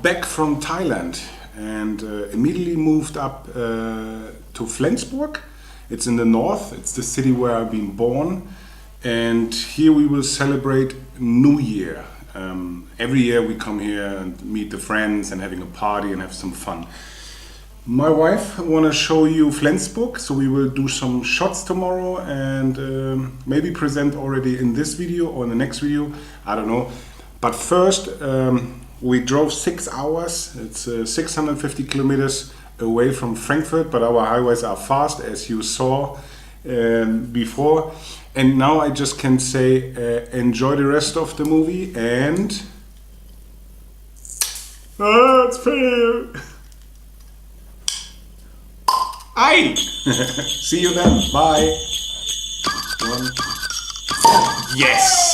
back from Thailand and immediately moved up to Flensburg. It's in the north, it's the city where I've been born, and here we will celebrate New Year. Every year we come here and meet the friends and having a party and have some fun. My wife want to show you Flensburg, so we will do some shots tomorrow and maybe present already in this video or in the next video, I don't know. But first, we drove 6 hours, it's 650 kilometers away from Frankfurt, but our highways are fast, as you saw before. And now I just can say enjoy the rest of the movie and... it's fair! Aye! See you then, bye! Yes!